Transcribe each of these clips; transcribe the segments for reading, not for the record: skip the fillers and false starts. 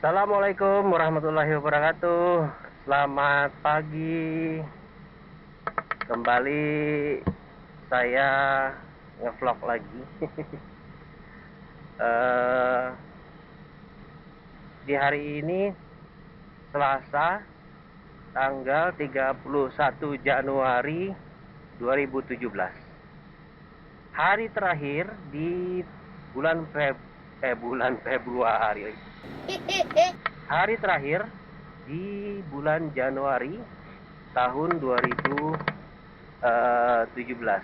Assalamualaikum warahmatullahi wabarakatuh. Selamat pagi. Kembali saya ngevlog lagi. Eh, di hari ini Selasa tanggal 31 Januari 2017. Hari terakhir di bulan Februari. Hari terakhir di bulan Januari tahun 2017.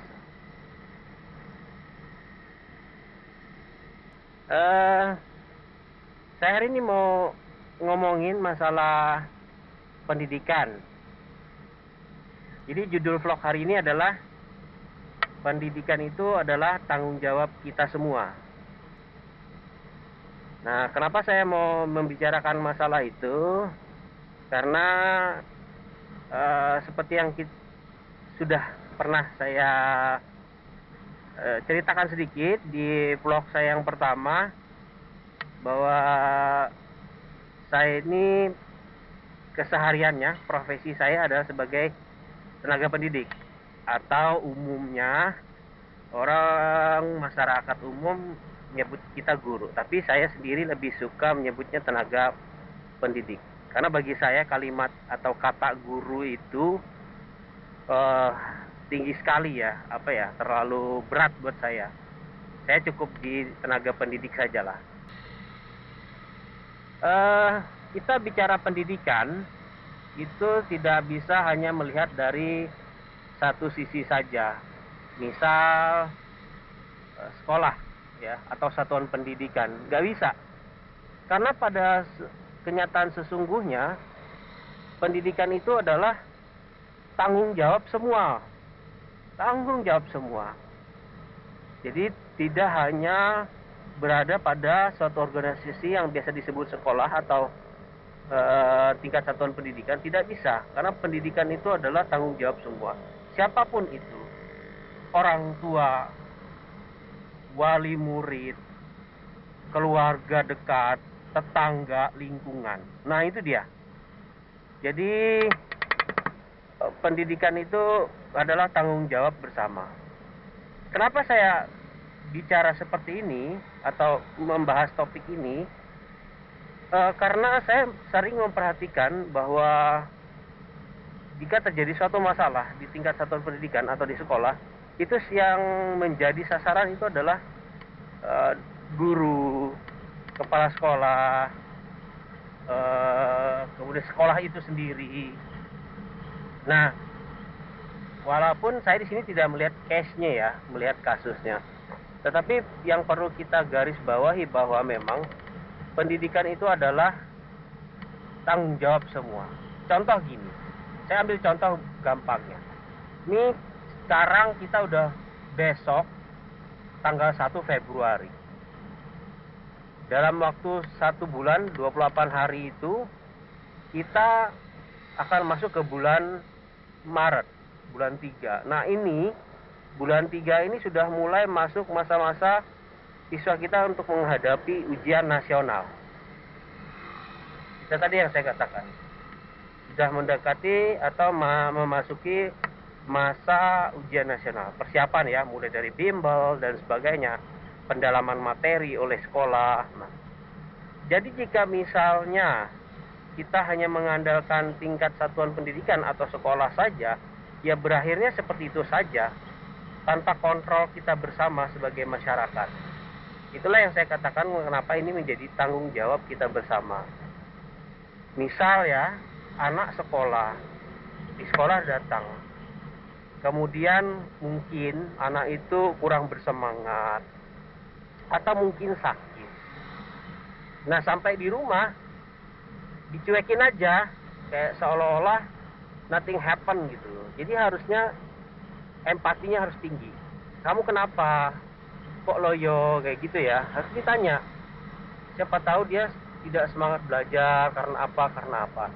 Saya hari ini mau ngomongin masalah pendidikan. Jadi judul vlog hari ini adalah pendidikan itu adalah tanggung jawab kita semua. Nah, kenapa saya mau membicarakan masalah itu? Karena seperti yang sudah pernah saya ceritakan sedikit di vlog saya yang pertama, bahwa saya ini kesehariannya, profesi saya adalah sebagai tenaga pendidik, atau umumnya orang masyarakat umum menyebut kita guru, tapi saya sendiri lebih suka menyebutnya tenaga pendidik. Karena bagi saya kalimat atau kata guru itu tinggi sekali ya, terlalu berat buat saya. Saya cukup di tenaga pendidik sajalah. Kita bicara pendidikan itu tidak bisa hanya melihat dari satu sisi saja. Misal sekolah ya, atau satuan pendidikan, nggak bisa. Karena pada kenyataan sesungguhnya pendidikan itu adalah tanggung jawab semua. Tanggung jawab semua. Jadi tidak hanya berada pada suatu organisasi yang biasa disebut sekolah atau tingkat satuan pendidikan, tidak bisa. Karena pendidikan itu adalah tanggung jawab semua. Siapapun itu, orang tua, wali murid, keluarga dekat, tetangga, lingkungan. Nah, itu dia. Jadi pendidikan itu adalah tanggung jawab bersama. Kenapa saya bicara seperti ini atau membahas topik ini? Karena saya sering memperhatikan bahwa jika terjadi suatu masalah di tingkat satuan pendidikan atau di sekolah, itu yang menjadi sasaran itu adalah guru, kepala sekolah, kemudian sekolah itu sendiri. Nah, walaupun saya di sini tidak melihat case-nya ya, melihat kasusnya, tetapi yang perlu kita garis bawahi bahwa memang pendidikan itu adalah tanggung jawab semua. Contoh gini, saya ambil contoh gampangnya. Ini sekarang kita udah besok tanggal 1 Februari. Dalam waktu 1 bulan 28 hari itu kita akan masuk ke bulan Maret, bulan 3. Nah, ini bulan 3 ini sudah mulai masuk masa-masa siswa kita untuk menghadapi ujian nasional. Itu tadi yang saya katakan, sudah mendekati atau memasuki masa ujian nasional, persiapan ya, mulai dari bimbel dan sebagainya, pendalaman materi oleh sekolah. Nah, jadi jika misalnya kita hanya mengandalkan tingkat satuan pendidikan atau sekolah saja, ya berakhirnya seperti itu saja, tanpa kontrol kita bersama sebagai masyarakat. Itulah yang saya katakan kenapa ini menjadi tanggung jawab kita bersama. Misal ya, anak sekolah, di sekolah datang, kemudian mungkin anak itu kurang bersemangat atau mungkin sakit. Nah, sampai di rumah dicuekin aja, kayak seolah-olah nothing happen gitu. Jadi harusnya empatinya harus tinggi. Kamu kenapa? Kok loyo kayak gitu ya? Harus ditanya. Siapa tahu dia tidak semangat belajar karena apa.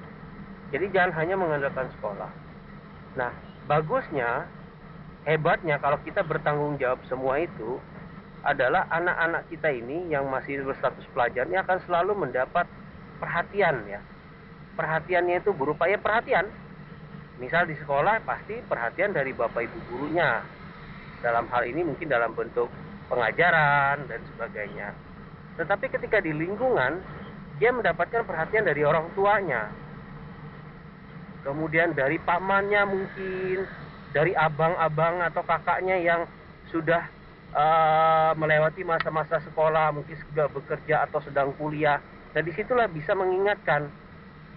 Jadi jangan hanya mengandalkan sekolah. Nah, bagusnya, hebatnya kalau kita bertanggung jawab semua itu adalah anak-anak kita ini yang masih berstatus pelajar ini akan selalu mendapat perhatian ya. Perhatiannya itu berupa ya perhatian. Misal di sekolah pasti perhatian dari bapak ibu gurunya. Dalam hal ini mungkin dalam bentuk pengajaran dan sebagainya. Tetapi ketika di lingkungan, dia mendapatkan perhatian dari orang tuanya. Kemudian dari pamannya mungkin, dari abang-abang atau kakaknya yang sudah melewati masa-masa sekolah, mungkin sudah bekerja atau sedang kuliah. Nah disitulah bisa mengingatkan.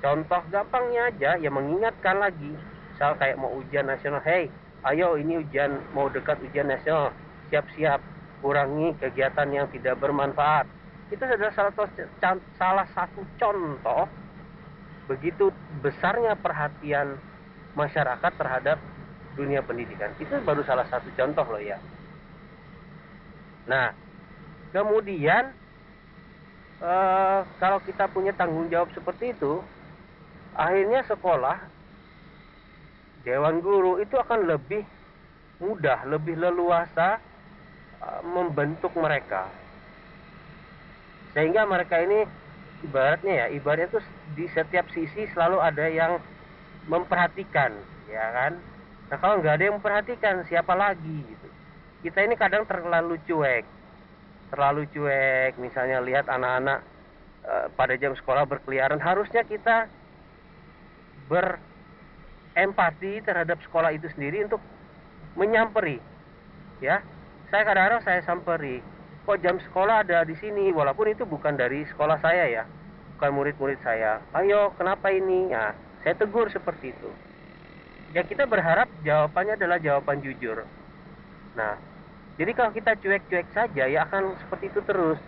Contoh gampangnya aja, ya mengingatkan lagi. Misal kayak mau ujian nasional, hey, ayo ini ujian, mau dekat ujian nasional, siap-siap, kurangi kegiatan yang tidak bermanfaat. Itu adalah salah satu contoh begitu besarnya perhatian masyarakat terhadap dunia pendidikan. Itu baru salah satu contoh loh ya. Nah, kemudian kalau kita punya tanggung jawab seperti itu, akhirnya sekolah, dewan guru itu akan lebih mudah, lebih leluasa membentuk mereka. Sehingga mereka ini ibaratnya itu di setiap sisi selalu ada yang memperhatikan, ya kan? Nah kalau nggak ada yang memperhatikan, siapa lagi gitu? Kita ini kadang terlalu cuek, misalnya lihat anak-anak pada jam sekolah berkeliaran, harusnya kita berempati terhadap sekolah itu sendiri untuk menyamperi, ya. Saya kadang-kadang saya samperi, kok jam sekolah ada di sini, walaupun itu bukan dari sekolah saya ya, bukan murid-murid saya. Ayo, kenapa ini? Nah, saya tegur seperti itu. Ya kita berharap jawabannya adalah jawaban jujur. Nah, jadi kalau kita cuek-cuek saja, ya akan seperti itu terus.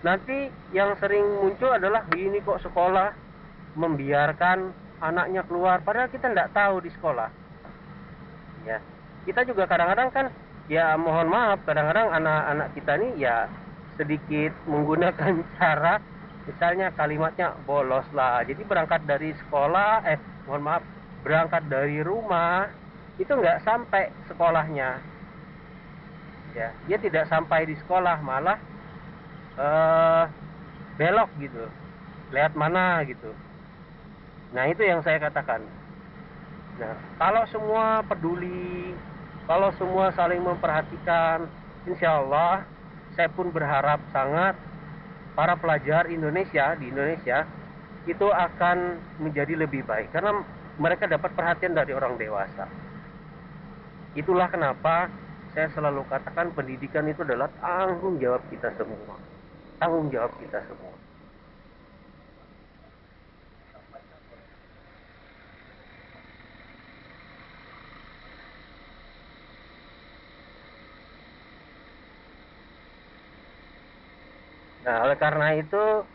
Nanti yang sering muncul adalah, ini kok sekolah membiarkan anaknya keluar, padahal kita tidak tahu di sekolah. Ya, kita juga kadang-kadang kan, ya mohon maaf, kadang-kadang anak-anak kita nih ya sedikit menggunakan cara, misalnya kalimatnya bolos lah. Jadi berangkat dari sekolah, berangkat dari rumah, itu nggak sampai sekolahnya. Ya, dia tidak sampai di sekolah, malah belok gitu, lihat mana gitu. Nah itu yang saya katakan. Nah kalau semua peduli, kalau semua saling memperhatikan, insya Allah saya pun berharap sangat para pelajar Indonesia di Indonesia itu akan menjadi lebih baik karena mereka dapat perhatian dari orang dewasa. Itulah kenapa saya selalu katakan pendidikan itu adalah tanggung jawab kita semua. Tanggung jawab kita semua. Nah, oleh karena itu,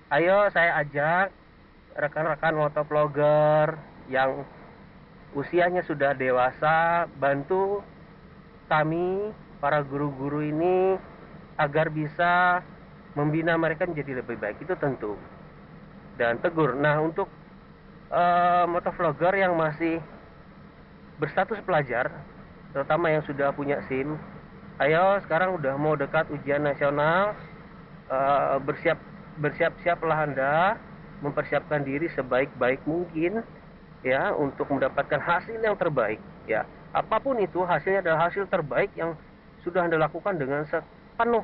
ayo saya ajak rekan-rekan motovlogger yang usianya sudah dewasa, bantu kami, para guru-guru ini, agar bisa membina mereka menjadi lebih baik, itu tentu. Dan tegur. Nah, untuk motovlogger yang masih berstatus pelajar, terutama yang sudah punya SIM, ayo sekarang udah mau dekat ujian nasional, bersiap-siaplah Anda, mempersiapkan diri sebaik-baik mungkin ya untuk mendapatkan hasil yang terbaik ya. Apapun itu hasilnya adalah hasil terbaik yang sudah Anda lakukan dengan sepenuh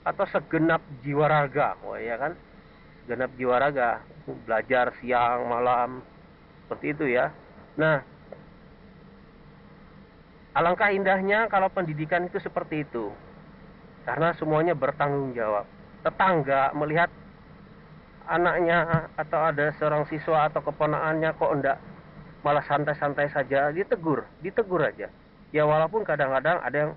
atau segenap jiwa raga, ya kan? Segenap jiwa raga, belajar siang malam seperti itu ya. Nah, alangkah indahnya kalau pendidikan itu seperti itu. Karena semuanya bertanggung jawab. Tetangga melihat anaknya atau ada seorang siswa atau keponakannya kok enggak, malah santai-santai saja, ditegur aja. Ya walaupun kadang-kadang ada yang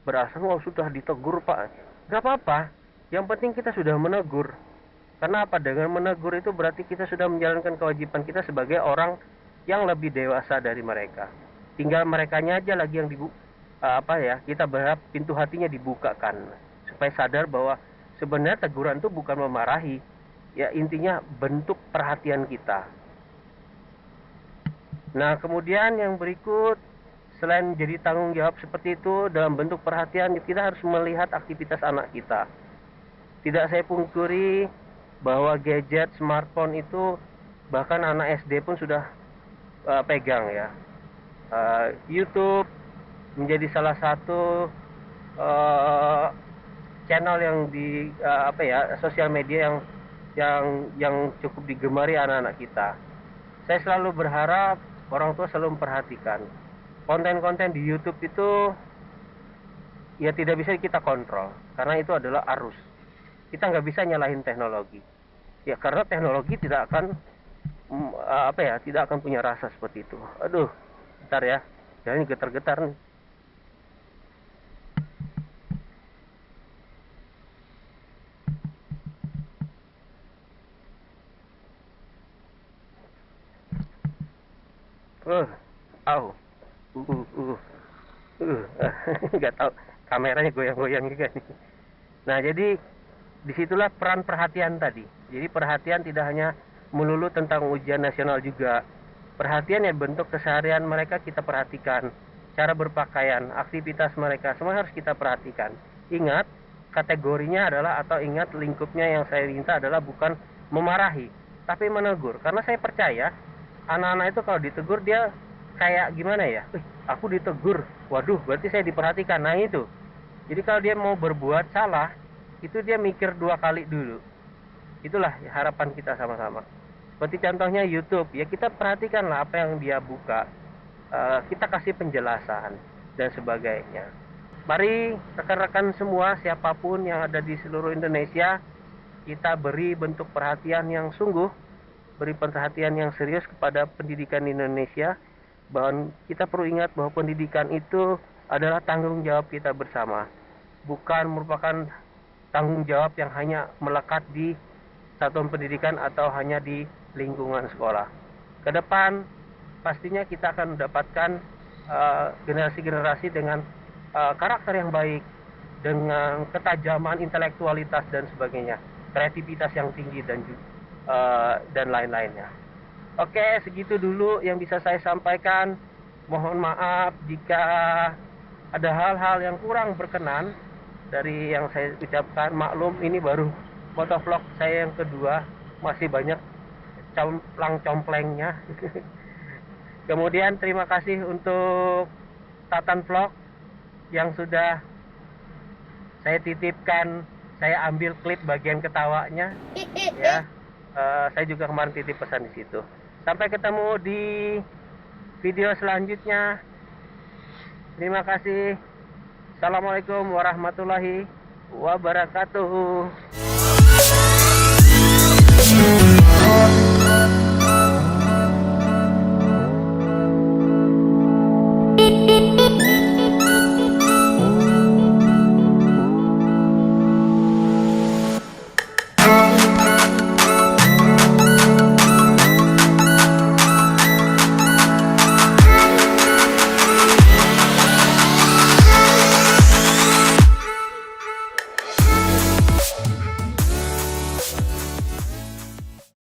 beralasan, oh sudah ditegur Pak. Gak apa-apa, yang penting kita sudah menegur. Karena apa? Dengan menegur itu berarti kita sudah menjalankan kewajiban kita sebagai orang yang lebih dewasa dari mereka. Tinggal merekanya aja lagi yang kita berharap pintu hatinya dibukakan supaya sadar bahwa sebenarnya teguran itu bukan memarahi, ya intinya bentuk perhatian kita. Nah kemudian yang berikut, selain jadi tanggung jawab seperti itu dalam bentuk perhatian, kita harus melihat aktivitas anak kita. Tidak saya pungkiri bahwa gadget smartphone itu bahkan anak SD pun sudah pegang ya. YouTube menjadi salah satu channel yang di sosial media yang cukup digemari anak-anak kita. Saya selalu berharap orang tua selalu memperhatikan konten-konten di YouTube itu ya tidak bisa kita kontrol karena itu adalah arus. Kita nggak bisa nyalahin teknologi. Ya karena teknologi tidak akan tidak akan punya rasa seperti itu. Aduh, bentar ya. Jangan getar-getar nih. Nggak tahu kameranya goyang-goyang juga nih. Nah, jadi disitulah peran perhatian tadi. Jadi perhatian tidak hanya melulu tentang ujian nasional juga. Perhatian ya bentuk keseharian mereka kita perhatikan. Cara berpakaian, aktivitas mereka, semua harus kita perhatikan. Ingat, kategorinya adalah atau ingat lingkupnya yang saya minta adalah bukan memarahi, tapi menegur. Karena saya percaya anak-anak itu kalau ditegur dia kayak gimana ya? Aku ditegur, waduh berarti saya diperhatikan. Nah itu. Jadi kalau dia mau berbuat salah, itu dia mikir 2 kali dulu. Itulah harapan kita sama-sama. Seperti contohnya YouTube, ya kita perhatikanlah apa yang dia buka. Kita kasih penjelasan dan sebagainya. Mari rekan-rekan semua, siapapun yang ada di seluruh Indonesia, kita beri bentuk perhatian yang sungguh, beri perhatian yang serius kepada pendidikan di Indonesia. Bahwa kita perlu ingat bahwa pendidikan itu adalah tanggung jawab kita bersama, bukan merupakan tanggung jawab yang hanya melekat di satuan pendidikan atau hanya di lingkungan sekolah. Ke depan pastinya kita akan mendapatkan generasi-generasi dengan karakter yang baik, dengan ketajaman intelektualitas dan sebagainya, kreativitas yang tinggi dan lain-lainnya. Oke, segitu dulu yang bisa saya sampaikan. Mohon maaf jika ada hal-hal yang kurang berkenan dari yang saya ucapkan. Maklum ini baru motovlog saya yang kedua, masih banyak complang-complengnya. Kemudian terima kasih untuk Tatan Vlog yang sudah saya titipkan, saya ambil klip bagian ketawanya ya. Saya juga kemarin titip pesan di situ. Sampai ketemu di video selanjutnya. Terima kasih. Assalamualaikum warahmatullahi wabarakatuh.